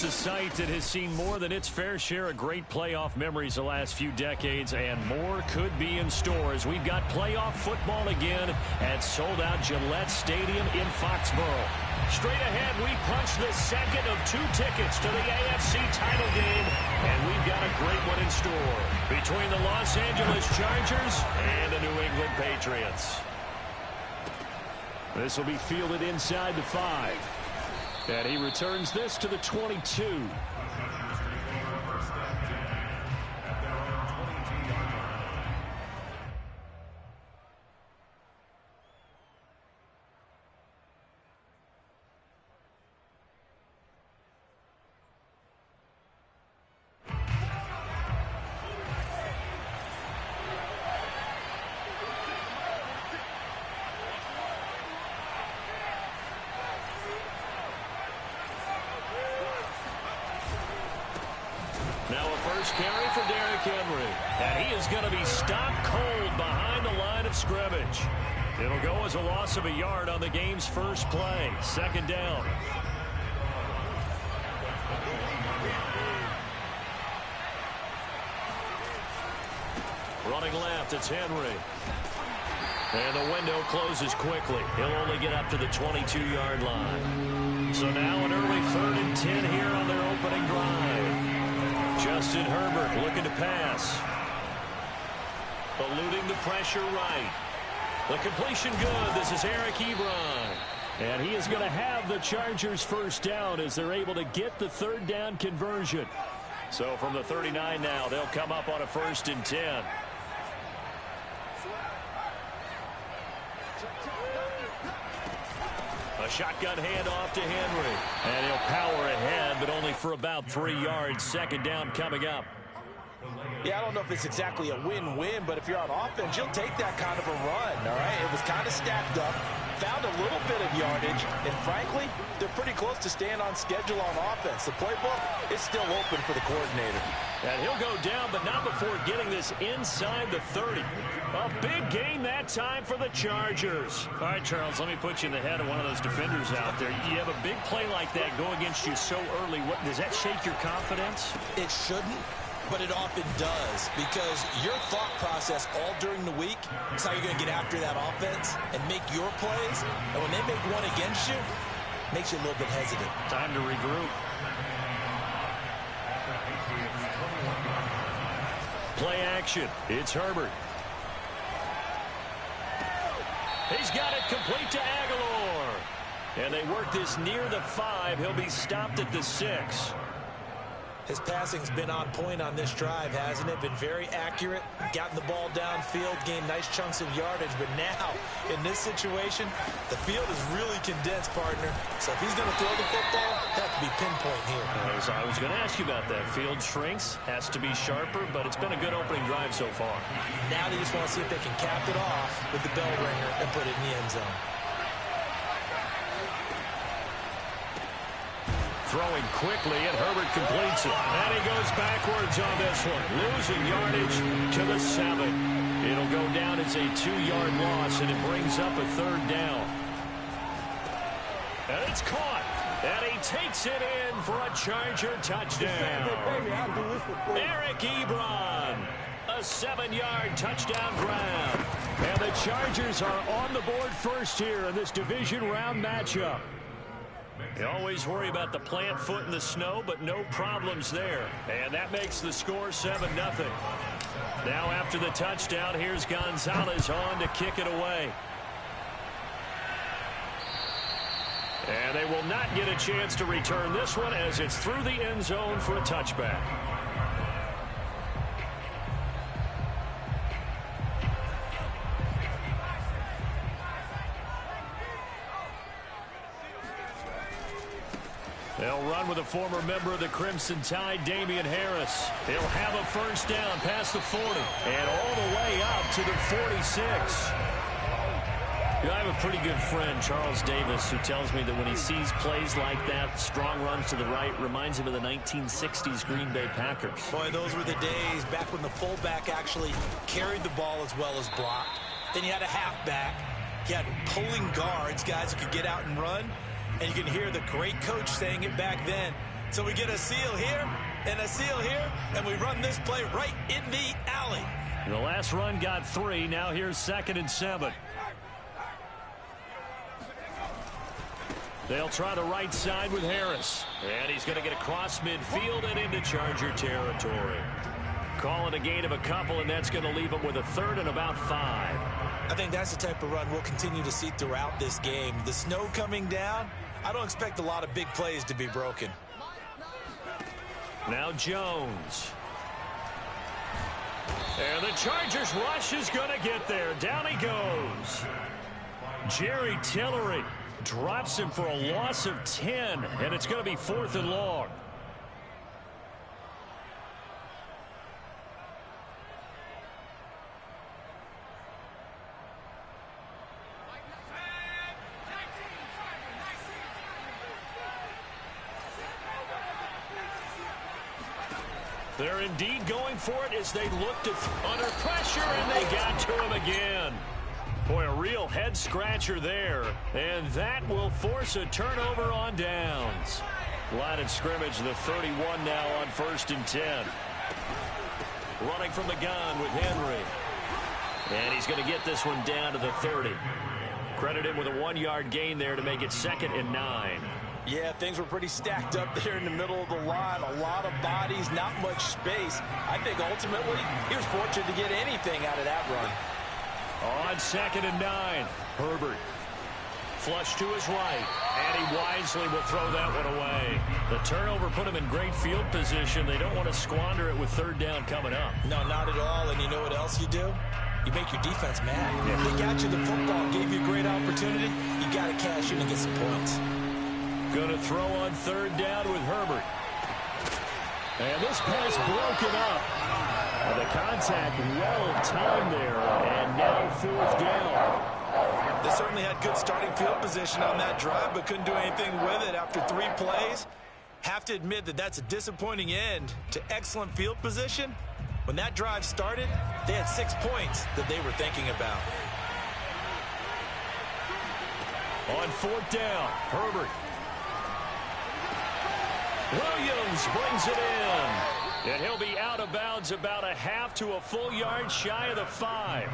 a site that has seen more than its fair share of great playoff memories the last few decades, and more could be in store as we've got playoff football again at sold-out Gillette Stadium in Foxborough. Straight ahead, we punch the second of 2 tickets to the AFC title game, and we've got a great one in store between the Los Angeles Chargers and the New England Patriots. This will be fielded inside the 5. And he returns this to the 22. Now a first carry for Derrick Henry. And he is going to be stopped cold behind the line of scrimmage. It'll go as a loss of a yard on the game's first play. Second down. Running left, it's Henry. And the window closes quickly. He'll only get up to the 22-yard line. So now an early 3rd and 10 here on their opening drive. Justin Herbert looking to pass. Eluding the pressure right. The completion good. This is Eric Ebron. And he is going to have the Chargers first down as they're able to get the 3rd down conversion. So from the 39 now, they'll come up on a 1st and 10. A shotgun handoff to Henry. And he'll power ahead, but only for about 3 yards. Second down coming up. Yeah, I don't know if it's exactly a win-win, but if you're on offense, you'll take that kind of a run, all right? It was kind of stacked up, found a little bit of yardage, and frankly, they're pretty close to staying on schedule on offense. The playbook is still open for the coordinator. And he'll go down, but not before getting this inside the 30. A big gain that time for the Chargers. All right, Charles, let me put you in the head of one of those defenders out there. You have a big play like that go against you so early. What, does that shake your confidence? It shouldn't, but it often does, because your thought process all during the week is how you're going to get after that offense and make your plays. And when they make one against you, it makes you a little bit hesitant. Time to regroup. Play action. It's Herbert. He's got it complete to Aguilar. And they work this near the 5. He'll be stopped at the 6. His passing's been on point on this drive, hasn't it? Been very accurate, gotten the ball downfield, gained nice chunks of yardage. But now, in this situation, the field is really condensed, partner. So if he's going to throw the football, that has to be pinpoint here. I was going to ask you about that. Field shrinks, has to be sharper, but it's been a good opening drive so far. Now they just want to see if they can cap it off with the bell ringer and put it in the end zone. Throwing quickly, and Herbert completes it. And he goes backwards on this one. Losing yardage to the 7. It'll go down as a 2-yard loss, and it brings up a 3rd down. And it's caught. And he takes it in for a Charger touchdown. Eric Ebron. A 7-yard touchdown grab. And the Chargers are on the board first here in this division round matchup. You always worry about the plant foot in the snow, but no problems there. And that makes the score 7-0. Now after the touchdown, here's Gonzalez on to kick it away. And they will not get a chance to return this one as it's through the end zone for a touchback. They'll run with a former member of the Crimson Tide, Damian Harris. He'll have a first down past the 40 and all the way up to the 46. I have a pretty good friend, Charles Davis, who tells me that when he sees plays like that, strong runs to the right, reminds him of the 1960s Green Bay Packers. Boy, those were the days back when the fullback actually carried the ball as well as blocked. Then you had a halfback. You had pulling guards, guys who could get out and run. And you can hear the great coach saying it back then. So we get a seal here and a seal here, and we run this play right in the alley. The last run got 3. Now here's 2nd and 7. They'll try the right side with Harris. And he's going to get across midfield and into Charger territory. Call it a gain of a couple, and that's going to leave him with a 3rd and about 5. I think that's the type of run we'll continue to see throughout this game. The snow coming down, I don't expect a lot of big plays to be broken. Now Jones. And the Chargers rush is going to get there. Down he goes. Jerry Tillery drops him for a loss of 10, and it's going to be 4th and long. They're indeed going for it as they looked under pressure, and they got to him again. Boy, a real head-scratcher there, and that will force a turnover on downs. Line of scrimmage, the 31 now on 1st and 10. Running from the gun with Henry. And he's going to get this one down to the 30. Credit him with a 1-yard gain there to make it 2nd and 9. Yeah, things were pretty stacked up there in the middle of the line. A lot of bodies, not much space. I think ultimately he was fortunate to get anything out of that run. On 2nd and 9, Herbert. Flush to his right, and he wisely will throw that one away. The turnover put him in great field position. They don't want to squander it with 3rd down coming up. No, not at all. And you know what else you do? You make your defense mad. If they got you the football, gave you a great opportunity, you got to cash in and get some points. Going to throw on 3rd down with Herbert. And this pass broken up. The contact well timed there, and now 4th down. They certainly had good starting field position on that drive, but couldn't do anything with it after 3 plays. Have to admit that that's a disappointing end to excellent field position. When that drive started, they had 6 points that they were thinking about. On 4th down, Herbert. Williams brings it in. And he'll be out of bounds about a half to a full yard shy of the 5.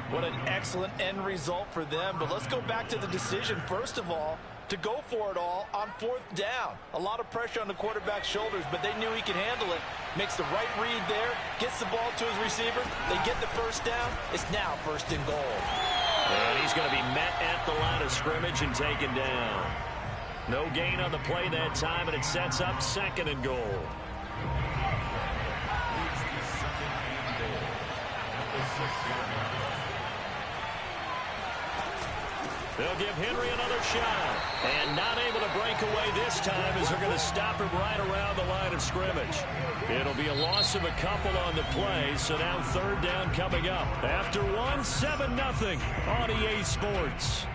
What an excellent end result for them. But let's go back to the decision, first of all, to go for it all on 4th down. A lot of pressure on the quarterback's shoulders, but they knew he could handle it. Makes the right read there, gets the ball to his receiver. They get the 1st down. It's now 1st and goal. And he's going to be met at the line of scrimmage and taken down. No gain on the play that time, and it sets up 2nd and goal. They'll give Henry another shot. And not able to break away this time as they're going to stop him right around the line of scrimmage. It'll be a loss of a couple on the play, so now 3rd down coming up. After 7-0 on EA Sports.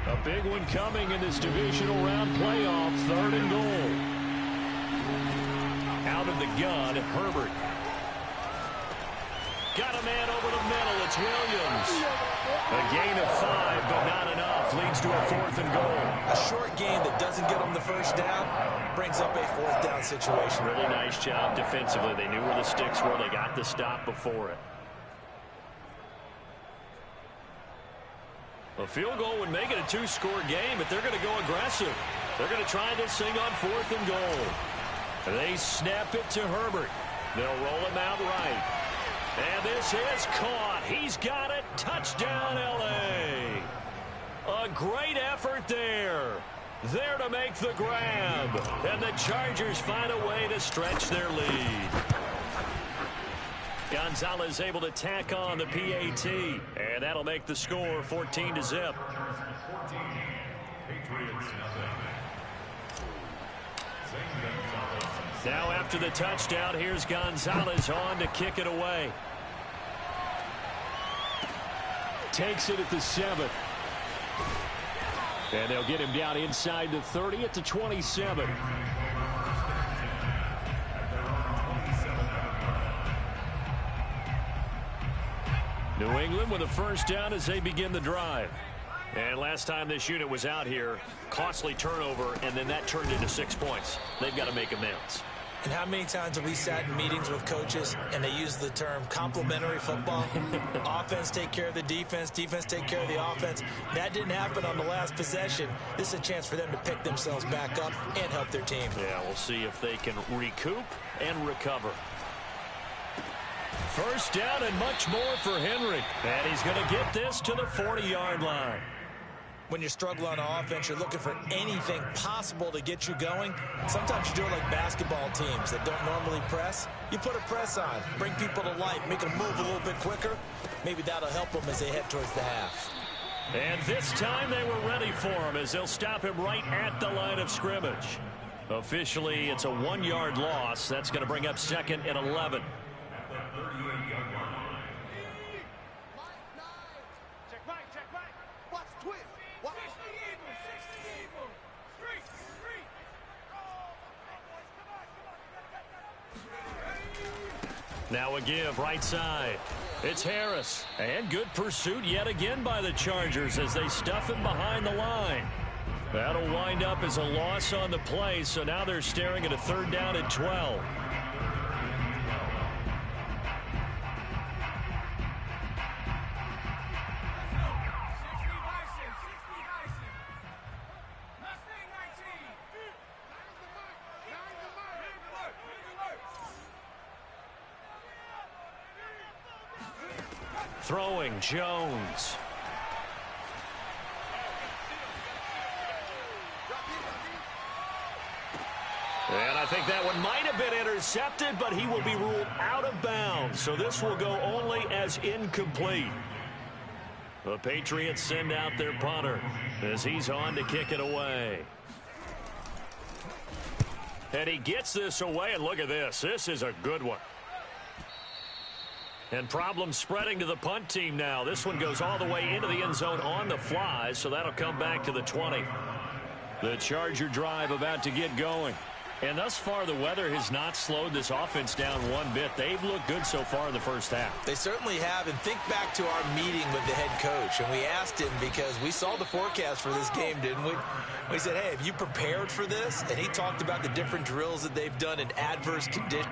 A big one coming in this divisional round playoff. 3rd and goal. Out of the gun, Herbert. Got a man over the middle. It's Williams. A gain of 5, but not enough. Leads to a 4th and goal. A short gain that doesn't get them the 1st down brings up a 4th down situation. Really nice job defensively. They knew where the sticks were. They got the stop before it. A field goal would make it a 2-score game, but they're going to go aggressive. They're going to try this thing on 4th and goal. They snap it to Herbert. They'll roll him out right. And this is caught. He's got it. Touchdown, L.A. A great effort there. There to make the grab. And the Chargers find a way to stretch their lead. Gonzalez able to tack on the PAT. And that'll make the score 14-0. Now after the touchdown, here's Gonzalez on to kick it away. Takes it at the 7. And they'll get him down inside the 30 at the 27. New New England with a first down as they begin the drive. And last time this unit was out here, costly turnover, and then that turned into 6 points. They've got to make amends. And how many times have we sat in meetings with coaches and they use the term complementary football? Offense take care of the defense, defense take care of the offense. That didn't happen on the last possession. This is a chance for them to pick themselves back up and help their team. Yeah, we'll see if they can recoup and recover. First down and much more for Henry. And he's going to get this to the 40-yard line. When you're struggling on offense, you're looking for anything possible to get you going. Sometimes you do it like basketball teams that don't normally press. You put a press on, bring people to life, make them move a little bit quicker. Maybe that'll help them as they head towards the half. And this time they were ready for him as they'll stop him right at the line of scrimmage. Officially, it's a 1-yard loss. That's going to bring up 2nd and 11. Now a give right side. It's Harris. And good pursuit yet again by the Chargers as they stuff him behind the line. That'll wind up as a loss on the play, so now they're staring at a 3rd down and 12. Throwing Jones. And I think that one might have been intercepted, but he will be ruled out of bounds. So this will go only as incomplete. The Patriots send out their punter as he's on to kick it away. And he gets this away, and look at this. This is a good one. And problems spreading to the punt team now. This one goes all the way into the end zone on the fly, so that'll come back to the 20. The Charger drive about to get going. And thus far, the weather has not slowed this offense down one bit. They've looked good so far in the first half. They certainly have. And think back to our meeting with the head coach. And we asked him because we saw the forecast for this game, didn't we? We said, hey, have you prepared for this? And he talked about the different drills that they've done in adverse conditions.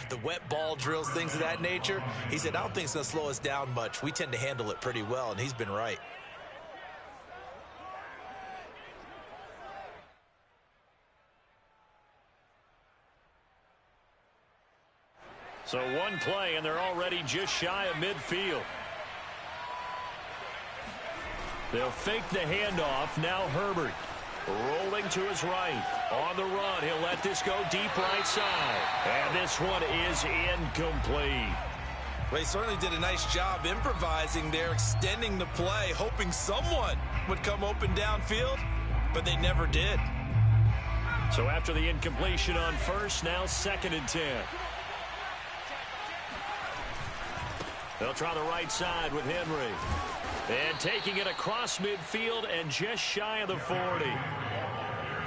The wet ball drills, things of that nature. He said, I don't think it's going to slow us down much. We tend to handle it pretty well, and he's been right. So one play, and they're already just shy of midfield. They'll fake the handoff. Now Herbert. Rolling to his right. On the run, he'll let this go deep right side. And this one is incomplete. Well, he certainly did a nice job improvising there, extending the play, hoping someone would come open downfield, but they never did. So after the incompletion on first, now 2nd and 10. They'll try the right side with Henry. And taking it across midfield and just shy of the 40.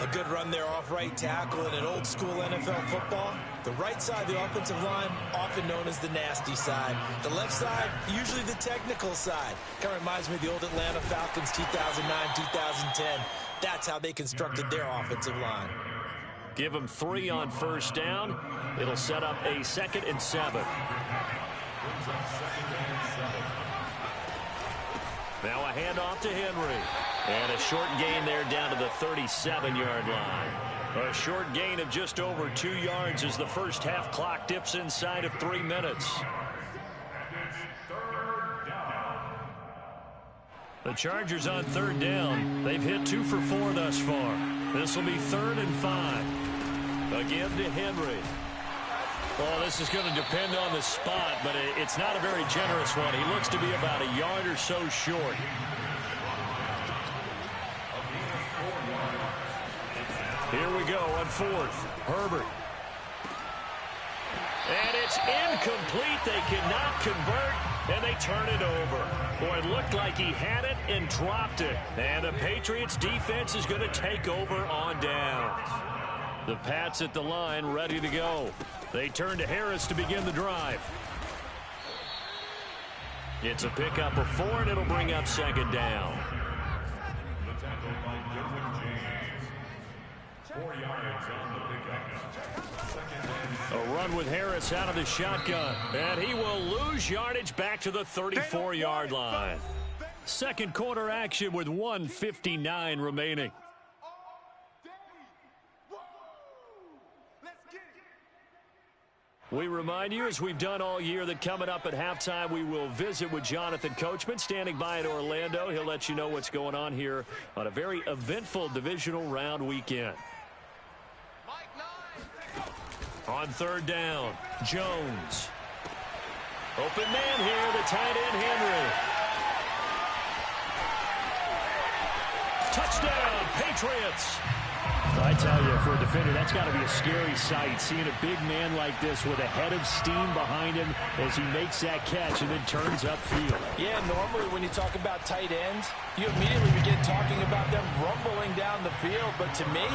A good run there off right tackle in an old school NFL football. The right side of the offensive line, often known as the nasty side. The left side, usually the technical side. Kind of reminds me of the old Atlanta Falcons 2009, 2010. That's how they constructed their offensive line. Give them 3 on first down. It'll set up a 2nd and 7. Now a handoff to Henry. And a short gain there down to the 37-yard line. A short gain of just over 2 yards as the first half clock dips inside of 3 minutes. The Chargers on 3rd down. They've hit 2 for 4 thus far. This will be 3rd and 5. A give to Henry. Well, this is going to depend on the spot, but it's not a very generous one. He looks to be about a yard or so short. Here we go on fourth. Herbert. And it's incomplete. They cannot convert, and they turn it over. Boy, it looked like he had it and dropped it. And the Patriots defense is going to take over on downs. The Pats at the line ready to go. They turn to Harris to begin the drive. It's a pickup of 4, and it'll bring up second down. 4 yards on the pickup. A run with Harris out of the shotgun. And he will lose yardage back to the 34-yard line. Second quarter action with 1:59 remaining. We remind you, as we've done all year, that coming up at halftime, we will visit with Jonathan Coachman, standing by in Orlando. He'll let you know what's going on here on a very eventful divisional round weekend. On third down, Jones. Open man here, the tight end, Henry. Touchdown, Patriots. I tell you, for a defender, that's got to be a scary sight, seeing a big man like this with a head of steam behind him as he makes that catch and then turns upfield. Yeah, normally when you talk about tight ends, you immediately begin talking about them rumbling down the field. But to me,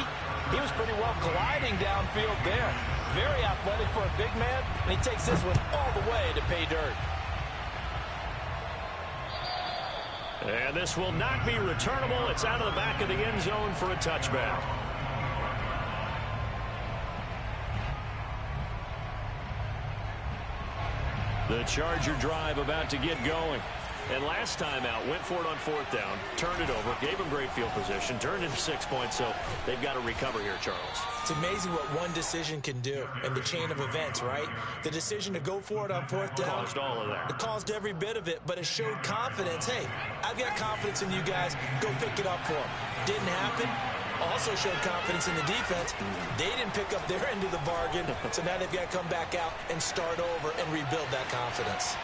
he was pretty well gliding downfield there. Very athletic for a big man, and he takes this one all the way to pay dirt. And this will not be returnable. It's out of the back of the end zone for a touchback. The Charger drive about to get going. And last time out, went for it on fourth down, turned it over, gave them great field position, turned into 6 points, so they've got to recover here, Charles. It's amazing what one decision can do in the chain of events, right? The decision to go for it on fourth down. Caused all of that. It caused every bit of it, but it showed confidence. Hey, I've got confidence in you guys. Go pick it up for them. Didn't happen. Also showed confidence in the defense. They didn't pick up their end of the bargain, so now they've got to come back out and start over and rebuild that confidence.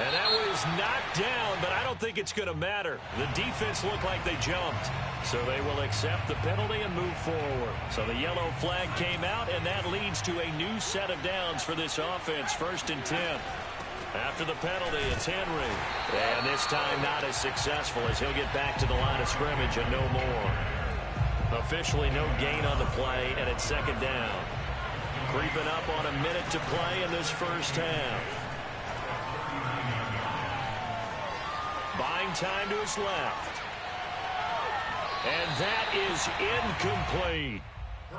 And that was knocked down, but I don't think it's going to matter. The defense looked like they jumped. So they will accept the penalty and move forward. So the yellow flag came out, and that leads to a new set of downs for this offense. 1st and 10. After the penalty, it's Henry. And this time not as successful as he'll get back to the line of scrimmage and no more. Officially no gain on the play, and it's second down. Creeping up on a minute to play in this first half. Buying time to his left. And that is incomplete.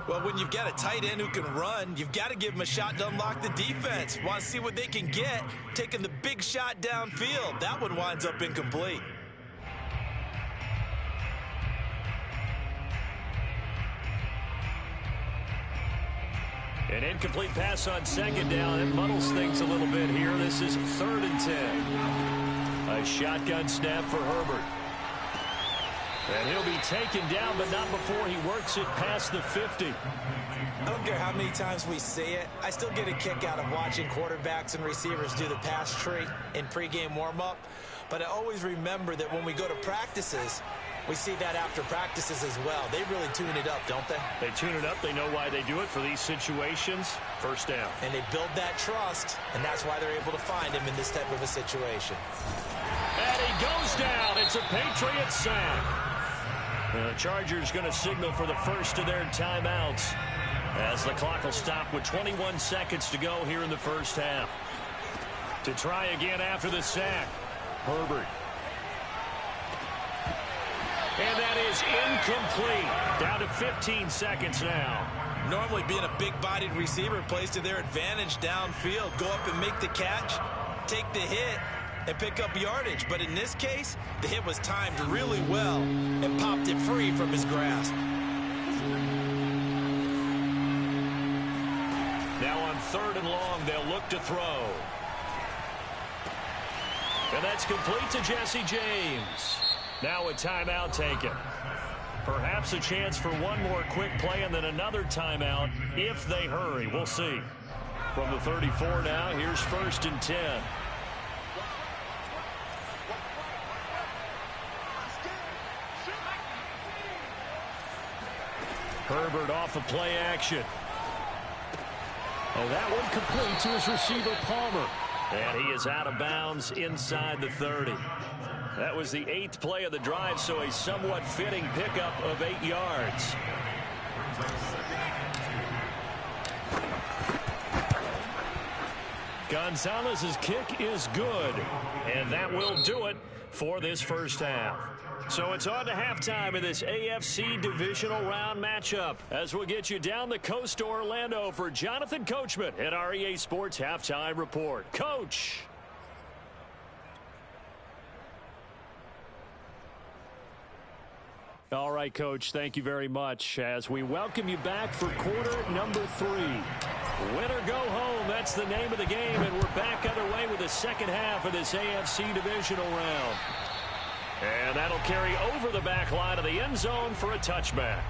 Well, when you've got a tight end who can run, you've got to give him a shot to unlock the defense. Want to see what they can get, taking the big shot downfield. That one winds up incomplete. An incomplete pass on second down. It muddles things a little bit here. This is 3rd and 10. A shotgun snap for Herbert. And he'll be taken down, but not before he works it past the 50. I don't care how many times we see it. I still get a kick out of watching quarterbacks and receivers do the pass tree in pregame warm-up. But I always remember that when we go to practices, we see that after practices as well. They really tune it up, don't they? They tune it up. They know why they do it for these situations. First down. And they build that trust, and that's why they're able to find him in this type of a situation. And he goes down. It's a Patriot sack. The Chargers going to signal for the first of their timeouts as the clock will stop with 21 seconds to go here in the first half. To try again after the sack, Herbert. And that is incomplete. Down to 15 seconds now. Normally being a big-bodied receiver plays to their advantage downfield. Go up and make the catch, take the hit, and pick up yardage. But in this case, the hit was timed really well and popped it free from his grasp. Now on 3rd and long, they'll look to throw. And that's complete to Jesse James. Now a timeout taken. Perhaps a chance for one more quick play and then another timeout if they hurry. We'll see. From the 34 now, here's 1st and 10. Herbert off of play action. And that one complete to his receiver, Palmer. And he is out of bounds inside the 30. That was the 8th play of the drive, so a somewhat fitting pickup of 8 yards. Gonzalez's kick is good, and that will do it for this first half. So it's on to halftime in this AFC divisional round matchup as we'll get you down the coast to Orlando for Jonathan Coachman at our EA Sports Halftime Report. Coach. All right, Coach, thank you very much as we welcome you back for quarter number 3. Win or go home, that's the name of the game, and we're back underway with the second half of this AFC divisional round. And that'll carry over the back line of the end zone for a touchback.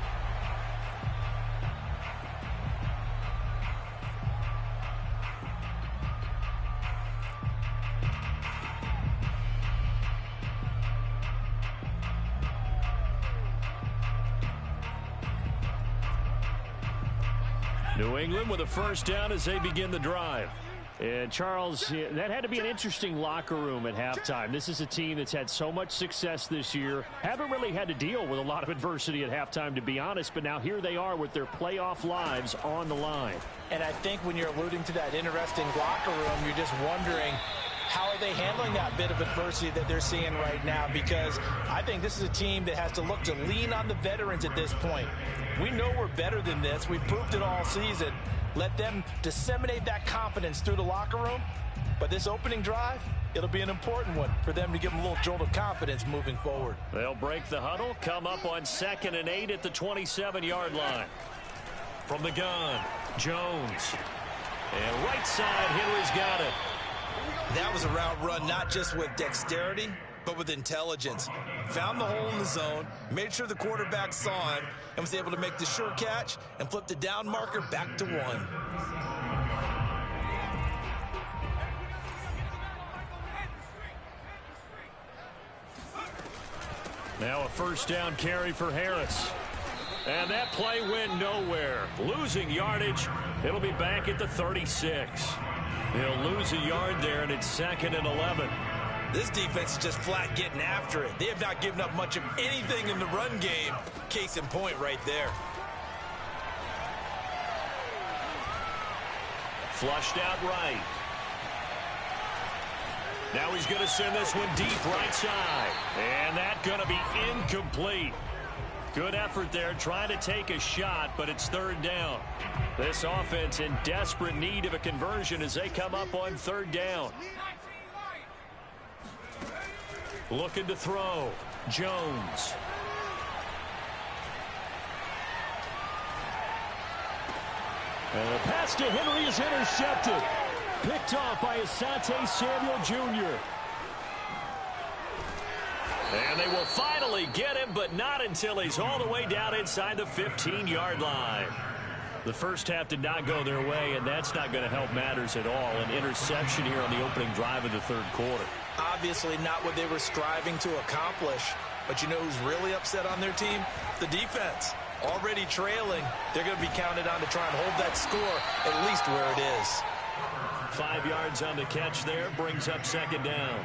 New England with a first down as they begin the drive. And, Charles, that had to be an interesting locker room at halftime. This is a team that's had so much success this year. Haven't really had to deal with a lot of adversity at halftime, to be honest. But now here they are with their playoff lives on the line. And I think when you're alluding to that interesting locker room, you're just wondering, how are they handling that bit of adversity that they're seeing right now? Because I think this is a team that has to look to lean on the veterans at this point. We know we're better than this. We've proved it all season. Let them disseminate that confidence through the locker room. But this opening drive, it'll be an important one for them to give them a little jolt of confidence moving forward. They'll break the huddle, come up on 2nd and 8 at the 27-yard line. From the gun, Jones. And right side, Henry's got it. That was a route run not just with dexterity, but with intelligence. Found the hole in the zone, made sure the quarterback saw him, and was able to make the sure catch and flip the down marker back to 1. Now a first down carry for Harris. And that play went nowhere. Losing yardage. It'll be back at the 36. They'll lose a yard there, and it's 2nd and 11. This defense is just flat getting after it. They have not given up much of anything in the run game. Case in point right there. Flushed out right. Now he's going to send this one deep right side. And that's going to be incomplete. Good effort there trying to take a shot, but it's 3rd down. This offense in desperate need of a conversion as they come up on 3rd down. Looking to throw. Jones. And the pass to Henry is intercepted. Picked off by Asante Samuel Jr. And they will finally get him, but not until he's all the way down inside the 15-yard line. The first half did not go their way, and that's not going to help matters at all. An interception here on the opening drive of the 3rd quarter. Obviously not what they were striving to accomplish. But you know who's really upset on their team? The defense. Already trailing. They're going to be counted on to try and hold that score at least where it is. 5 yards on the catch there. Brings up 2nd down.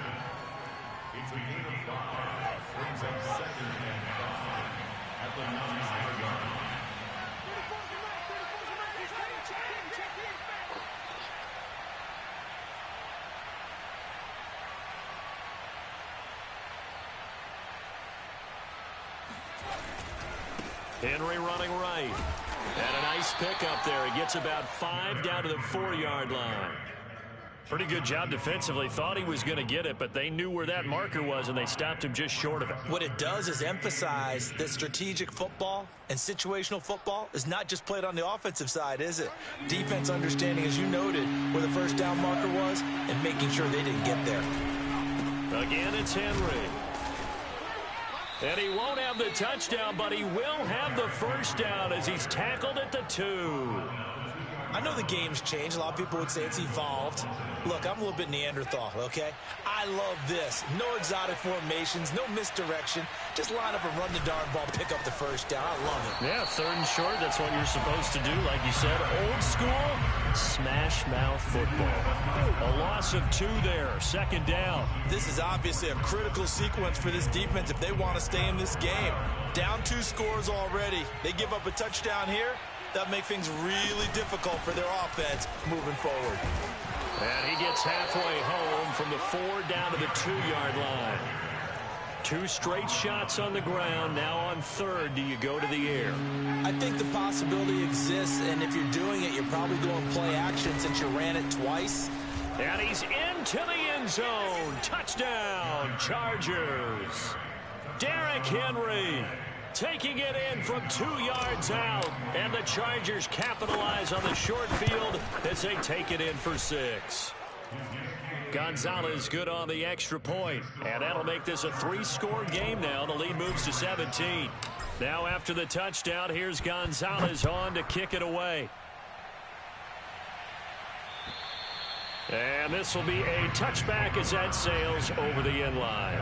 It's a gain of 5. Brings up 2nd and 5 at the 9-yard line. Henry running right. And a nice pickup there. He gets about 5 down to the 4-yard line. Pretty good job defensively. Thought he was going to get it, but they knew where that marker was, and they stopped him just short of it. What it does is emphasize that strategic football and situational football is not just played on the offensive side, is it? Defense understanding, as you noted, where the first down marker was and making sure they didn't get there. Again, it's Henry. And he won't have the touchdown, but he will have the first down as he's tackled at the 2. I know the game's changed. A lot of people would say it's evolved. Look, I'm a little bit Neanderthal, okay? I love this. No exotic formations, no misdirection. Just line up and run the darn ball, pick up the first down. I love it. Yeah, 3rd and short, that's what you're supposed to do. Like you said, old school, smash mouth football. A loss of 2 there, 2nd down. This is obviously a critical sequence for this defense if they want to stay in this game. Down 2 scores already. They give up a touchdown here. That'll make things really difficult for their offense moving forward. And he gets halfway home from the 4 down to the 2-yard line. 2 straight shots on the ground. Now on 3rd, do you go to the air? I think the possibility exists, and if you're doing it, you're probably going play action since you ran it twice. And he's into the end zone. Touchdown, Chargers. Derrick Henry taking it in from 2 yards out. And the Chargers capitalize on the short field as they take it in for 6. Gonzalez good on the extra point. And that'll make this a 3-score game now. The lead moves to 17. Now after the touchdown, here's Gonzalez on to kick it away. And this will be a touchback as that sails over the end line.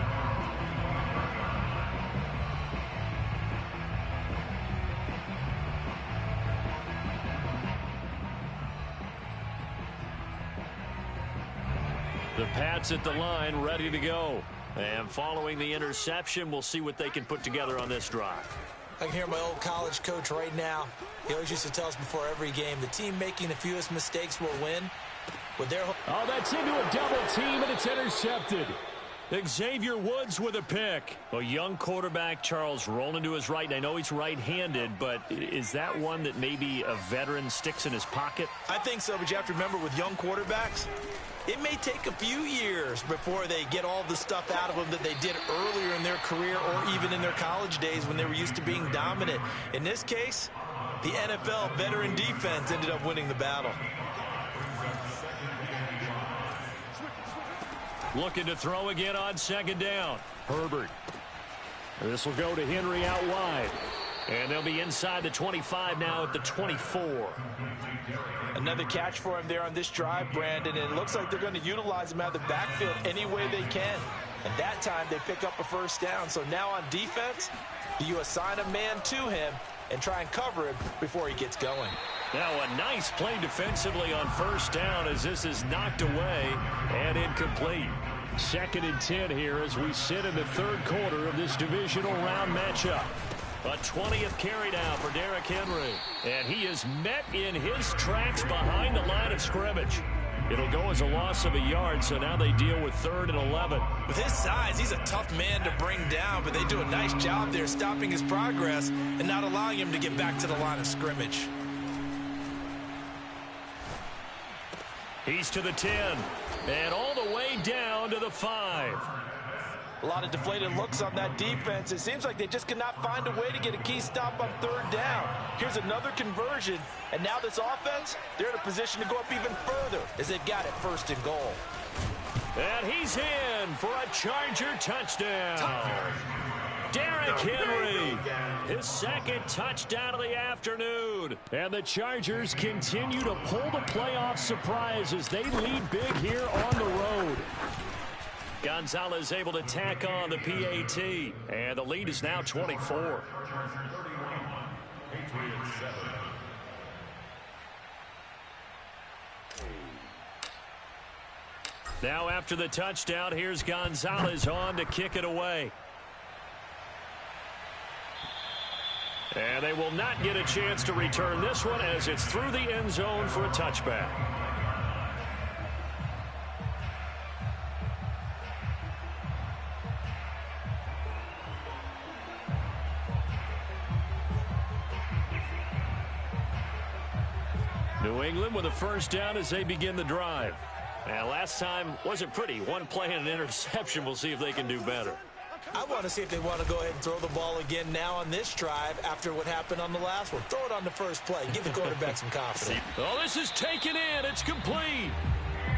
The Pats at the line, ready to go. And following the interception, we'll see what they can put together on this drive. I can hear my old college coach right now. He always used to tell us before every game, the team making the fewest mistakes will win. With their that's into a double team, and it's intercepted. Xavier Woods with a pick. A young quarterback, Charles, rolling to his right. And I know he's right-handed, but is that one that maybe a veteran sticks in his pocket? I think so, but you have to remember with young quarterbacks, it may take a few years before they get all the stuff out of them that they did earlier in their career or even in their college days when they were used to being dominant. In this case, the NFL veteran defense ended up winning the battle. Looking to throw again on 2nd down. Herbert. This will go to Henry out wide. And they'll be inside the 25 now at the 24. Another catch for him there on this drive, Brandon, and it looks like they're going to utilize him out of the backfield any way they can. And that time they pick up a first down. So now on defense, do you assign a man to him and try and cover him before he gets going? Now a nice play defensively on 1st down as this is knocked away and incomplete. 2nd and 10 here as we sit in the 3rd quarter of this divisional round matchup. A 20th carry now for Derrick Henry. And he is met in his tracks behind the line of scrimmage. It'll go as a loss of a yard, so now they deal with 3rd and 11. With his size, he's a tough man to bring down, but they do a nice job there stopping his progress and not allowing him to get back to the line of scrimmage. He's to the 10, and all the way down to the 5. A lot of deflated looks on that defense. It seems like they just cannot find a way to get a key stop on 3rd down. Here's another conversion, and now this offense, they're in a position to go up even further as they've got it 1st and goal. And he's in for a Charger touchdown. Derrick Henry, his 2nd touchdown of the afternoon. And the Chargers continue to pull the playoff surprise as they lead big here on the road. Gonzalez able to tack on the PAT, and the lead is now 24. Now after the touchdown, here's Gonzalez on to kick it away. And they will not get a chance to return this one as it's through the end zone for a touchback. New England with a 1st down as they begin the drive. And last time wasn't pretty. One play and an interception. We'll see if they can do better. I want to see if they want to go ahead and throw the ball again now on this drive after what happened on the last one. Throw it on the first play. Give the quarterback some confidence. Oh, this is taken in. It's complete.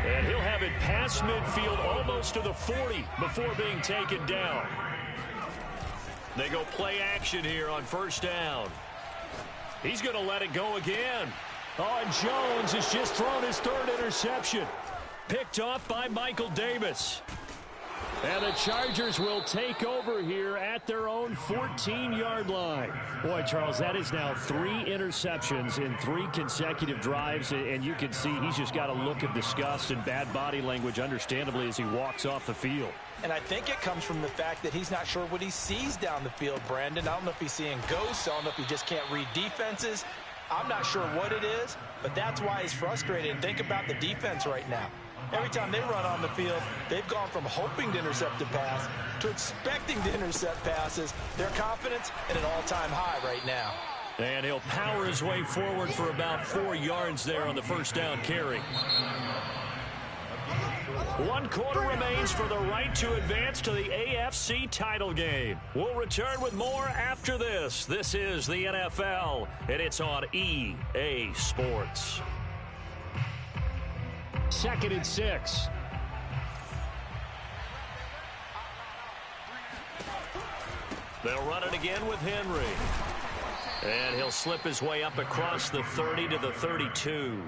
And he'll have it past midfield almost to the 40 before being taken down. They go play action here on 1st down. He's going to let it go again. Oh, and Jones has just thrown his third interception. Picked off by Michael Davis. And the Chargers will take over here at their own 14-yard line. Boy, Charles, that is now 3 interceptions in 3 consecutive drives. And you can see he's just got a look of disgust and bad body language, understandably, as he walks off the field. And I think it comes from the fact that he's not sure what he sees down the field, Brandon. I don't know if he's seeing ghosts. I don't know if he just can't read defenses. I'm not sure what it is, but that's why he's frustrated. And think about the defense right now. Every time they run on the field, they've gone from hoping to intercept a pass to expecting to intercept passes. Their confidence at an all-time high right now. And he'll power his way forward for about 4 yards there on the first down carry. 1 quarter remains for the right to advance to the AFC title game. We'll return with more after this. This is the NFL, and it's on EA Sports. 2nd and 6. They'll run it again with Henry. And he'll slip his way up across the 30 to the 32.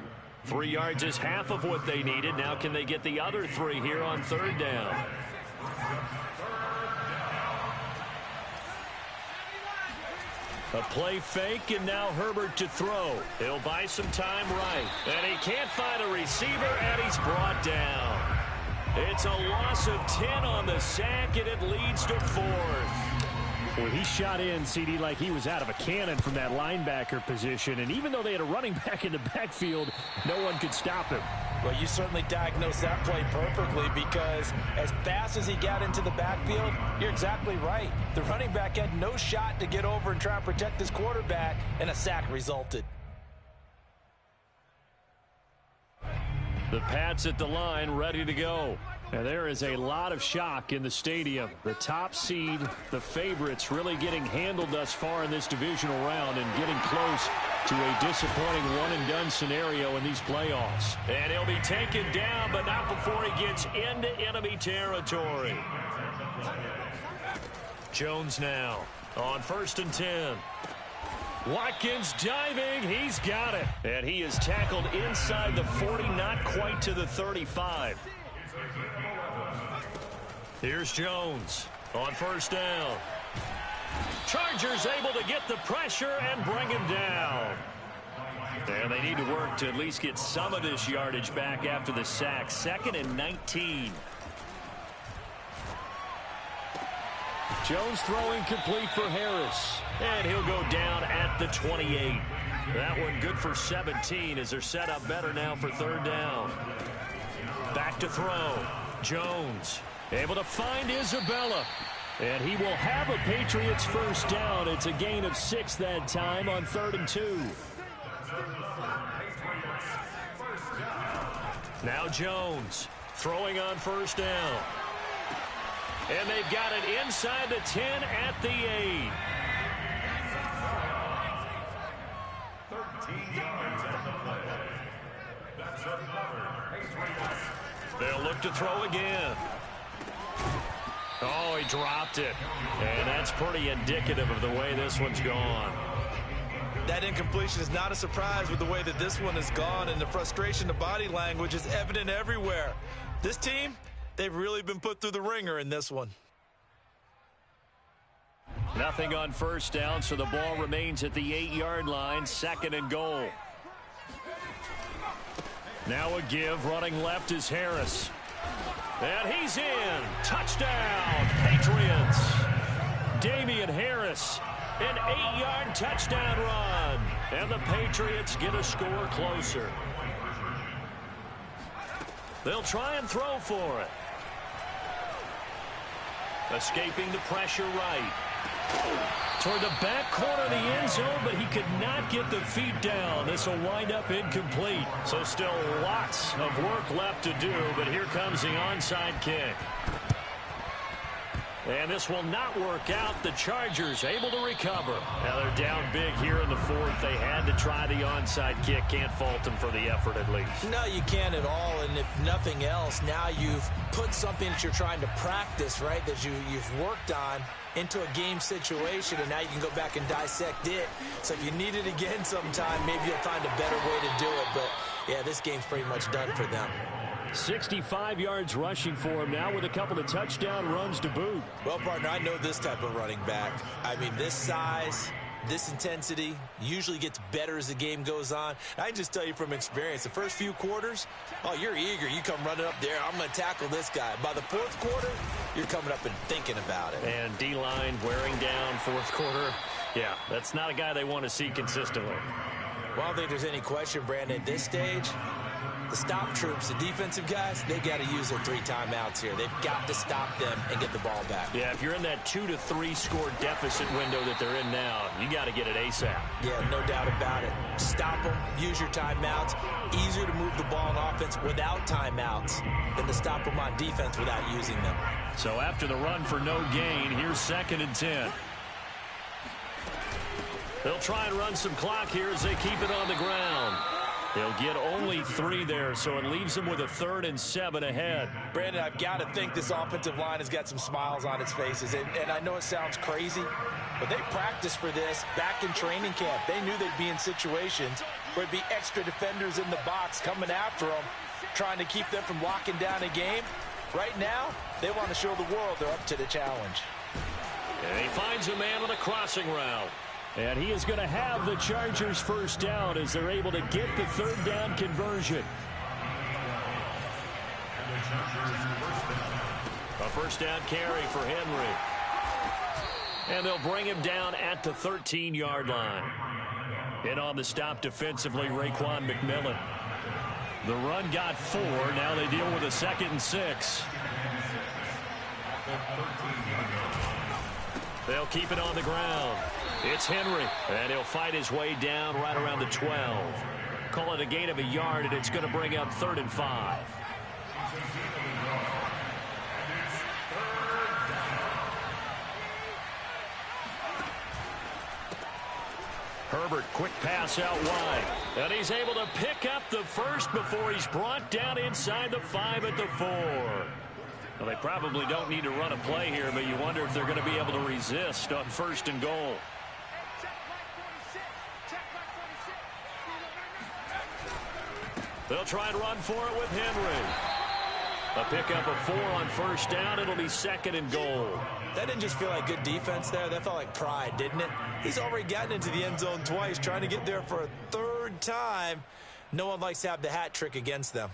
3 yards is half of what they needed. Now can they get the other 3 here on 3rd down? A play fake, and now Herbert to throw. He'll buy some time right. And he can't find a receiver, and he's brought down. It's a loss of 10 on the sack, and it leads to 4th. Well, he shot in, CD, like he was out of a cannon from that linebacker position. And even though they had a running back in the backfield, no one could stop him. Well, you certainly diagnosed that play perfectly, because as fast as he got into the backfield, you're exactly right. The running back had no shot to get over and try and protect his quarterback, and a sack resulted. The Pats at the line, ready to go. And there is a lot of shock in the stadium. The top seed, the favorites, really getting handled thus far in this divisional round and getting close to a disappointing one-and-done scenario in these playoffs. And he'll be taken down, but not before he gets into enemy territory. Jones now on 1st and 10. Watkins diving. He's got it. And he is tackled inside the 40, not quite to the 35. Here's Jones on 1st down. Chargers able to get the pressure and bring him down. And they need to work to at least get some of this yardage back after the sack. 2nd and 19. Jones throwing complete for Harris. And he'll go down at the 28. That one good for 17 as they're set up better now for 3rd down. Back to throw. Jones able to find Isabella. And he will have a Patriots 1st down. It's a gain of 6 that time on 3rd and 2. Now Jones throwing on 1st down. And they've got it inside the 10 at the 8. 13 yards on the play. That's another Patriots. They'll look to throw again. Oh, he dropped it. And that's pretty indicative of the way this one's gone. That incompletion is not a surprise with the way that this one has gone, and the frustration, the body language is evident everywhere. This team, they've really been put through the ringer in this one. Nothing on 1st down, so the ball remains at the 8-yard line. 2nd and goal. Now a give. Running left is Harris. And he's in. Touchdown, Patriots. Damian Harris, an 8-yard touchdown run. And the Patriots get a score closer. They'll try and throw for it. Escaping the pressure right. Toward the back corner of the end zone, but he could not get the feet down. This will wind up incomplete. So still lots of work left to do, but here comes the onside kick. And this will not work out. The Chargers able to recover. Now they're down big here in the fourth. They had to try the onside kick. Can't fault them for the effort at least. No, you can't at all. And if nothing else, now you've put something that you're trying to practice, right, that you've worked on into a game situation, and now you can go back and dissect it. So if you need it again sometime, maybe you'll find a better way to do it. But, yeah, this game's pretty much done for them. 65 yards rushing for him now with a couple of touchdown runs to boot. Well, partner, I know this type of running back. I mean, this size, this intensity usually gets better as the game goes on. I can just tell you from experience, the first few quarters, oh, you're eager. You come running up there, I'm going to tackle this guy. By the fourth quarter, you're coming up and thinking about it. And D-line wearing down fourth quarter. Yeah, that's not a guy they want to see consistently. Well, I don't think there's any question, Brandon, at this stage, the stop troops, the defensive guys, they got to use their 3 timeouts here. They've got to stop them and get the ball back. Yeah, if you're in that 2 to 3 score deficit window that they're in now, you got to get it ASAP. Yeah, no doubt about it. Stop them, use your timeouts. Easier to move the ball on offense without timeouts than to stop them on defense without using them. So after the run for no gain, here's 2nd and 10. They'll try and run some clock here as they keep it on the ground. They'll get only 3 there, so it leaves them with a 3rd and 7 ahead. Brandon, I've got to think this offensive line has got some smiles on its faces. And I know it sounds crazy, but they practiced for this back in training camp. They knew they'd be in situations where it'd be extra defenders in the box coming after them, trying to keep them from locking down a game. Right now, they want to show the world they're up to the challenge. And he finds a man on a crossing route. And he is going to have the Chargers first down as they're able to get the 3rd down conversion. A first down carry for Henry. And they'll bring him down at the 13-yard line. In on the stop defensively, Raekwon McMillan. The run got 4. Now they deal with a 2nd and 6. They'll keep it on the ground. It's Henry, and he'll fight his way down right around the 12. Call it a gain of a yard, and it's going to bring up 3rd and 5. Herbert, quick pass out wide. And he's able to pick up the first before he's brought down inside the 5 at the 4. Well, they probably don't need to run a play here, but you wonder if they're going to be able to resist on 1st and goal. They'll try and run for it with Henry. A pickup of 4 on 1st down. It'll be 2nd and goal. That didn't just feel like good defense there. That felt like pride, didn't it? He's already gotten into the end zone twice, trying to get there for a 3rd time. No one likes to have the hat trick against them.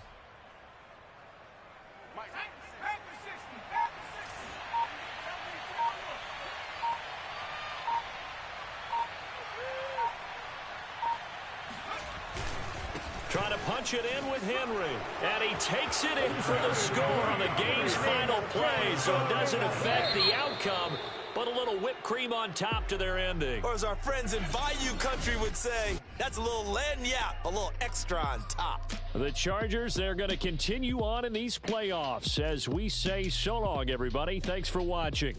Trying to punch it in with Henry. And he takes it in for the score on the game's final play. So it doesn't affect the outcome, but a little whipped cream on top to their ending. Or as our friends in Bayou Country would say, that's a little lagniappe, a little extra on top. The Chargers, they're going to continue on in these playoffs as we say so long, everybody. Thanks for watching.